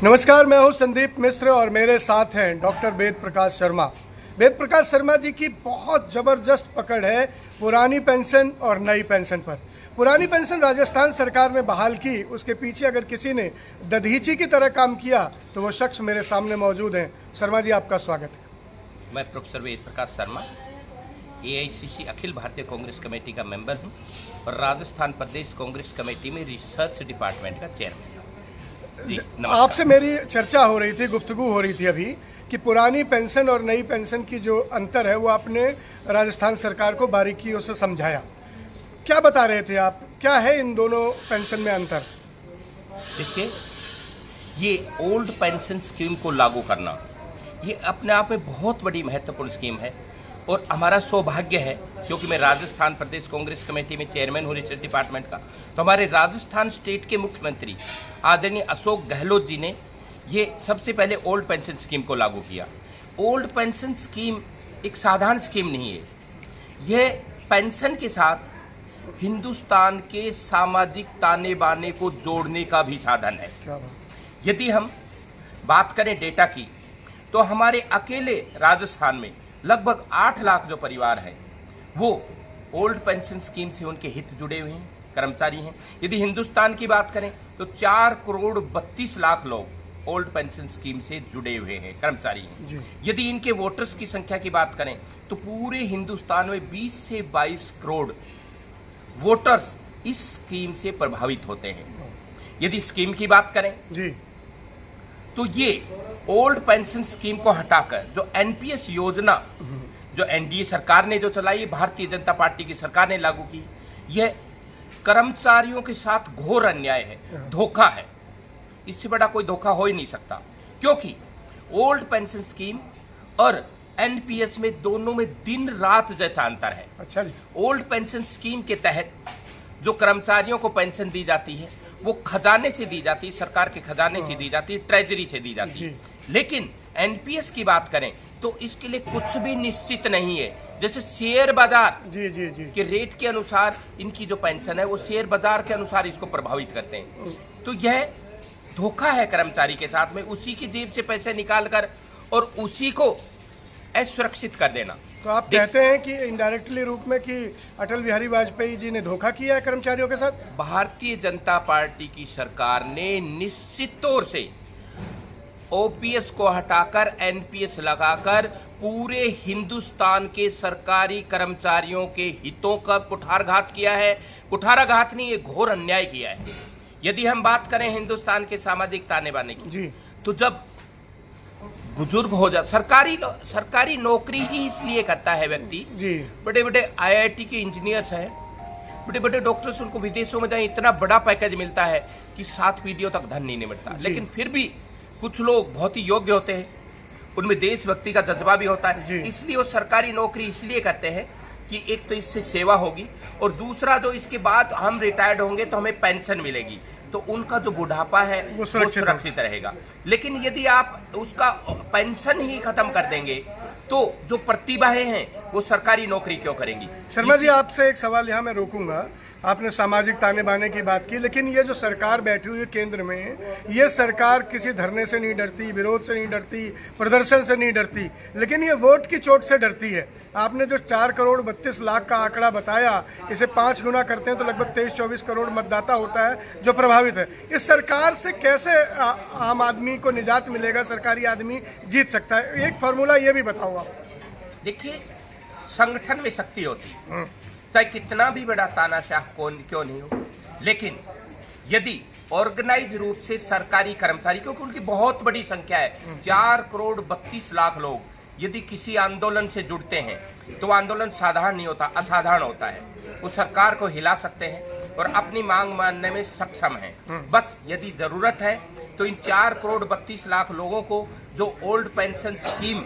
नमस्कार, मैं हूं संदीप मिश्र और मेरे साथ हैं डॉक्टर वेद प्रकाश शर्मा। वेद प्रकाश शर्मा जी की बहुत ज़बरदस्त पकड़ है पुरानी पेंशन और नई पेंशन पर। पुरानी पेंशन राजस्थान सरकार ने बहाल की, उसके पीछे अगर किसी ने दधीची की तरह काम किया तो वो शख्स मेरे सामने मौजूद हैं। शर्मा जी, आपका स्वागत है। मैं professor Ved Prakash Sharma AICC Akhil Bharatiya Congress committee का मेंबर हूं और राजस्थान प्रदेश कांग्रेस कमेटी में रिसर्च डिपार्टमेंट का चेयरमैन हूं। जी, आपसे मेरी चर्चा हो रही थी, गुफ्तगू हो रही थी अभी कि पुरानी पेंशन और नई पेंशन की जो अंतर है वो आपने राजस्थान सरकार को बारीकियों से समझाया। क्या बता रहे थे आप, क्या है इन दोनों पेंशन में अंतर? देखिए, ये ओल्ड पेंशन स्कीम को लागू करना ये अपने आप में बहुत बड़ी महत्वपूर्ण स्कीम है और हमारा सौभाग्य है क्योंकि मैं राजस्थान प्रदेश कांग्रेस कमेटी में चेयरमैन हूँ रिसर्च डिपार्टमेंट का। तो हमारे राजस्थान स्टेट के मुख्यमंत्री आदरणीय अशोक गहलोत जी ने ये सबसे पहले ओल्ड पेंशन स्कीम को लागू किया। ओल्ड पेंशन स्कीम एक साधारण स्कीम नहीं है, यह पेंशन के साथ हिंदुस्तान के सामाजिक ताने बाने को जोड़ने का भी साधन है। यदि हम बात करें डेटा की तो हमारे अकेले राजस्थान में लगभग 8 लाख जो परिवार है वो ओल्ड पेंशन स्कीम से उनके हित जुड़े हुए हैं, कर्मचारी हैं। यदि हिंदुस्तान की बात करें तो 4 करोड़ 32 लाख लोग ओल्ड पेंशन स्कीम से जुड़े हुए हैं, कर्मचारी हैं। यदि इनके वोटर्स की संख्या की बात करें तो पूरे हिंदुस्तान में 20 से 22 करोड़ वोटर्स इस स्कीम से प्रभावित होते हैं। यदि स्कीम की बात करें जी तो ये ओल्ड पेंशन स्कीम को हटाकर जो NPS योजना जो NDA सरकार ने जो चलाई, भारतीय जनता पार्टी की सरकार ने लागू की, यह कर्मचारियों के साथ घोर अन्याय है, धोखा है। इससे बड़ा कोई धोखा हो ही नहीं सकता क्योंकि ओल्ड पेंशन स्कीम और NPS में दोनों में दिन रात जैसा अंतर है। अच्छा जी। ओल्ड पेंशन स्कीम के तहत जो कर्मचारियों को पेंशन दी जाती है वो खजाने से दी जाती है, सरकार के खजाने से दी जाती है, ट्रेजरी से दी जाती है। लेकिन NPS की बात करें तो इसके लिए कुछ भी निश्चित नहीं है। जैसे शेयर बाजार के रेट के अनुसार इनकी जो पेंशन है वो शेयर बाजार के अनुसार इसको प्रभावित करते हैं। तो यह धोखा है कर्मचारी के साथ में, उसी की जेब से पैसे निकाल कर और उसी को असुरक्षित कर देना। तो आप कहते हैं कि इनडायरेक्टली रूप में कि अटल बिहारी वाजपेयी जी ने धोखा किया है कर्मचारियों के साथ? भारतीय जनता पार्टी की सरकार ने निश्चित तौर से OPS को हटाकर NPS लगाकर पूरे हिंदुस्तान के सरकारी कर्मचारियों के हितों का कुठाराघात किया है। कुठाराघात नहीं, ये घोर अन्याय किया है। यदि हम बात करें हिंदुस्तान के सामाजिक ताने बाने की तो जब बुजुर्ग हो जा, सरकारी नौकरी ही इसलिए करता है व्यक्ति, बड़े बड़े IIT के इंजीनियर्स हैं, बड़े बड़े डॉक्टर्स, उनको विदेशों में जाए इतना बड़ा पैकेज मिलता है कि 7 पीढ़ियों तक धन नहीं निपटता। लेकिन फिर भी कुछ लोग बहुत ही योग्य होते हैं, उनमें देशभक्ति का जज्बा भी होता है, इसलिए वो सरकारी नौकरी इसलिए करते हैं कि एक तो इससे सेवा होगी और दूसरा जो इसके बाद हम रिटायर्ड होंगे तो हमें पेंशन मिलेगी, तो उनका जो बुढ़ापा है वो सुरक्षित रहेगा। लेकिन यदि आप उसका पेंशन ही खत्म कर देंगे तो जो प्रतिभाएं हैं वो सरकारी नौकरी क्यों करेंगी? शर्मा जी, आपसे एक सवाल यहाँ मैं रोकूंगा। आपने सामाजिक ताने बाने की बात की, लेकिन ये जो सरकार बैठी हुई है केंद्र में, ये सरकार किसी धरने से नहीं डरती, विरोध से नहीं डरती, प्रदर्शन से नहीं डरती, लेकिन ये वोट की चोट से डरती है। आपने जो 4 करोड़ 32 लाख का आंकड़ा बताया, इसे 5 गुना करते हैं तो लगभग 23-24 करोड़ मतदाता होता है जो प्रभावित है। इस सरकार से कैसे आम आदमी को निजात मिलेगा, सरकारी आदमी जीत सकता है? एक फॉर्मूला ये भी बताओ आप। देखिए, संगठन में शक्ति होती है, चाहे कितना भी बड़ा तानाशाह क्यों नहीं हो, लेकिन यदि ऑर्गेनाइज रूप से सरकारी कर्मचारी, क्योंकि उनकी बहुत बड़ी संख्या है, 4 करोड़ 32 लाख लोग यदि किसी आंदोलन से जुड़ते हैं तो आंदोलन साधारण नहीं होता, असाधारण होता है। वो सरकार को हिला सकते हैं और अपनी मांग मानने में सक्षम है। बस यदि जरूरत है तो इन 4 करोड़ 32 लाख लोगों को जो ओल्ड पेंशन स्कीम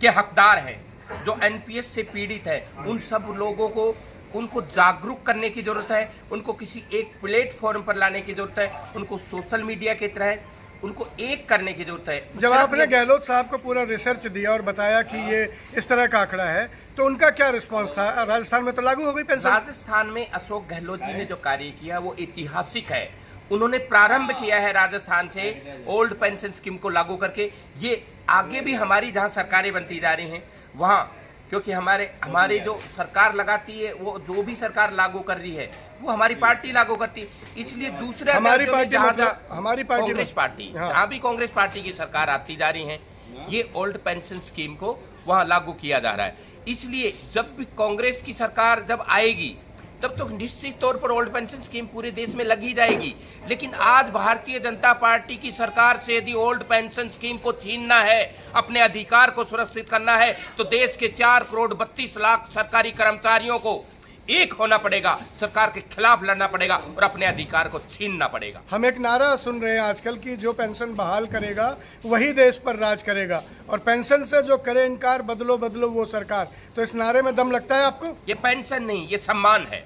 के हकदार हैं, जो NPS से पीड़ित है, उन सब लोगों को उनको जागरूक करने की जरूरत है, उनको किसी एक प्लेटफॉर्म पर लाने की जरूरत है, उनको सोशल मीडिया की तरह उनको एक करने की जरूरत है। जब आपने गहलोत साहब को पूरा रिसर्च दिया और बताया कि ये इस तरह का आंकड़ा है तो उनका क्या रिस्पांस था? राजस्थान में तो लागू हो गई पेंशन। राजस्थान में अशोक गहलोत जी ने जो कार्य किया वो ऐतिहासिक है उन्होंने प्रारंभ किया है राजस्थान से ओल्ड पेंशन स्कीम को लागू करके। ये आगे भी हमारी जहां सरकारें बनती जा रही हैं वहां, क्योंकि हमारे जो सरकार लगाती है, वो जो भी सरकार लागू कर रही है वो हमारी पार्टी लागू करती है, इसलिए दूसरे हमारी राज्यों में पार्टी हमारी पार्टी कांग्रेस पार्टी, हाँ। जहाँ भी कांग्रेस पार्टी की सरकार आती जा रही है, ये ओल्ड पेंशन स्कीम को वहां लागू किया जा रहा है। इसलिए जब भी कांग्रेस की सरकार जब आएगी तब तो निश्चित तौर पर ओल्ड पेंशन स्कीम पूरे देश में लगी जाएगी। लेकिन आज भारतीय जनता पार्टी की सरकार से यदि ओल्ड पेंशन स्कीम को छीनना है, अपने अधिकार को सुरक्षित करना है, तो देश के 4 करोड़ 32 लाख सरकारी कर्मचारियों को एक होना पड़ेगा, सरकार के खिलाफ लड़ना पड़ेगा और अपने अधिकार को छीनना पड़ेगा। हम एक नारा सुन रहे हैं आजकल की, जो पेंशन बहाल करेगा वही देश पर राज करेगा, और पेंशन से जो करे इनकार, बदलो बदलो वो सरकार। तो इस नारे में दम लगता है आपको? ये पेंशन नहीं, ये सम्मान है।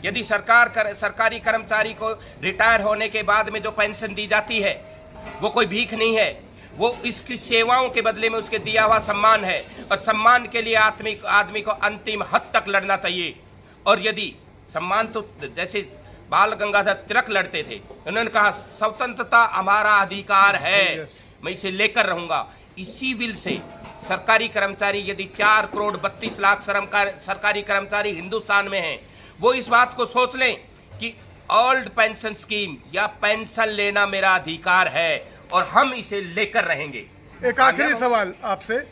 यदि सरकारी कर्मचारी को रिटायर होने के बाद में जो पेंशन दी जाती है वो कोई भीख नहीं है, वो इसकी सेवाओं के बदले में उसके दिया हुआ सम्मान है, और सम्मान के लिए आदमी को अंतिम हद तक लड़ना चाहिए। और यदि सम्मान, तो जैसे बाल गंगाधर तिलक लड़ते थे, उन्होंने कहा स्वतंत्रता हमारा अधिकार है, मैं इसे लेकर रहूंगा। इसी विल से सरकारी कर्मचारी, यदि 4 करोड़ 32 लाख सरकारी कर्मचारी हिंदुस्तान में हैं, वो इस बात को सोच लें कि ओल्ड पेंशन स्कीम या पेंशन लेना मेरा अधिकार है और हम इसे लेकर रहेंगे। एक आखिरी सवाल आपसे,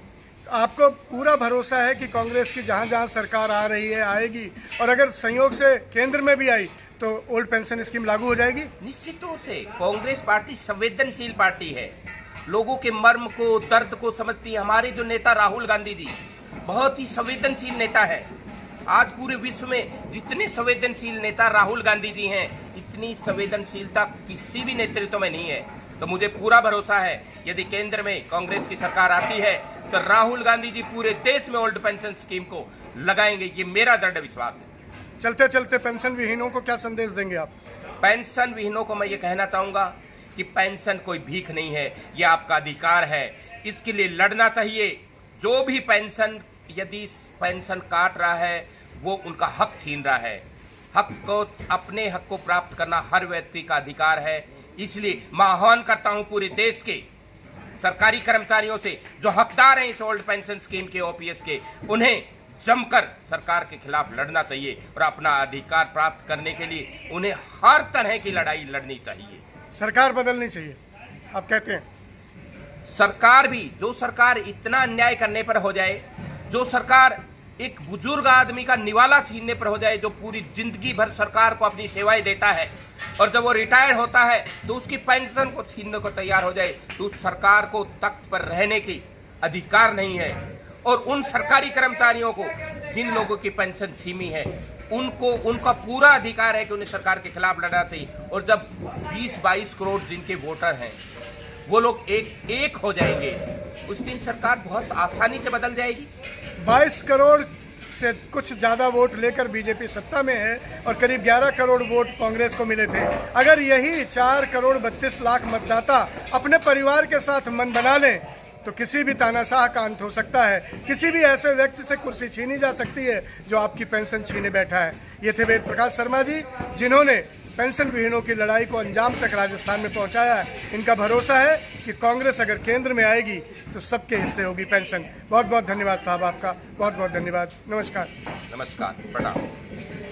आपको पूरा भरोसा है कि कांग्रेस की जहां जहां सरकार आ रही है, आएगी, और अगर संयोग से केंद्र में भी आई तो ओल्ड पेंशन स्कीम लागू हो जाएगी? निश्चित रूप से कांग्रेस पार्टी संवेदनशील पार्टी है, लोगों के मर्म को, दर्द को समझती है। हमारे जो नेता राहुल गांधी जी बहुत ही संवेदनशील नेता है। आज पूरे विश्व में जितने संवेदनशील नेता राहुल गांधी जी हैं, इतनी संवेदनशीलता किसी भी नेतृत्व में नहीं है। तो मुझे पूरा भरोसा है, यदि केंद्र में कांग्रेस की सरकार आती है तो राहुल गांधी जी पूरे देश में ओल्ड पेंशन स्कीम को लगाएंगे, ये मेरा दृढ़ विश्वास है। चलते चलते पेंशन विहीनों को क्या संदेश देंगे आप? पेंशन विहीनों को मैं ये कहना चाहूंगा कि पेंशन कोई भीख नहीं है, ये आपका अधिकार है, इसके लिए लड़ना चाहिए। जो भी यदि पेंशन काट रहा है वो उनका हक छीन रहा है। अपने हक को प्राप्त करना हर व्यक्ति का अधिकार है। इसलिए मैं आह्वान करता हूं पूरे देश के सरकारी कर्मचारियों से, जो हकदार हैं इस ओल्ड पेंशन स्कीम के, ओपीएस के, उन्हें जमकर सरकार के खिलाफ लड़ना चाहिए और अपना अधिकार प्राप्त करने के लिए उन्हें हर तरह की लड़ाई लड़नी चाहिए। सरकार बदलनी चाहिए आप कहते हैं? सरकार भी, जो सरकार इतना अन्याय करने पर हो जाए, जो सरकार एक बुजुर्ग आदमी का निवाला छीनने पर हो जाए, जो पूरी जिंदगी भर सरकार को अपनी सेवाएं देता है, और जब वो रिटायर होता है तो उसकी पेंशन को छीनने को तैयार हो जाए, तो उस सरकार को तख्त पर रहने की अधिकार नहीं है। और उन सरकारी कर्मचारियों को, जिन लोगों की पेंशन छीनी है, उनका पूरा अधिकार है कि उन्हें सरकार के खिलाफ लड़ना चाहिए। और जब 20-22 करोड़ जिनके वोटर हैं वो लोग एक हो जाएंगे, उस दिन सरकार बहुत आसानी से बदल जाएगी। 22 करोड़ से कुछ ज़्यादा वोट लेकर बीजेपी सत्ता में है, और करीब 11 करोड़ वोट कांग्रेस को मिले थे। अगर यही 4 करोड़ 32 लाख मतदाता अपने परिवार के साथ मन बना लें तो किसी भी तानाशाह का अंत हो सकता है, किसी भी ऐसे व्यक्ति से कुर्सी छीनी जा सकती है जो आपकी पेंशन छीने बैठा है। ये थे वेद प्रकाश शर्मा जी, जिन्होंने पेंशन विहीनों की लड़ाई को अंजाम तक राजस्थान में पहुंचाया है। इनका भरोसा है कि कांग्रेस अगर केंद्र में आएगी तो सबके हिस्से होगी पेंशन। बहुत बहुत धन्यवाद साहब आपका, बहुत बहुत धन्यवाद। नमस्कार। नमस्कार, प्रणाम।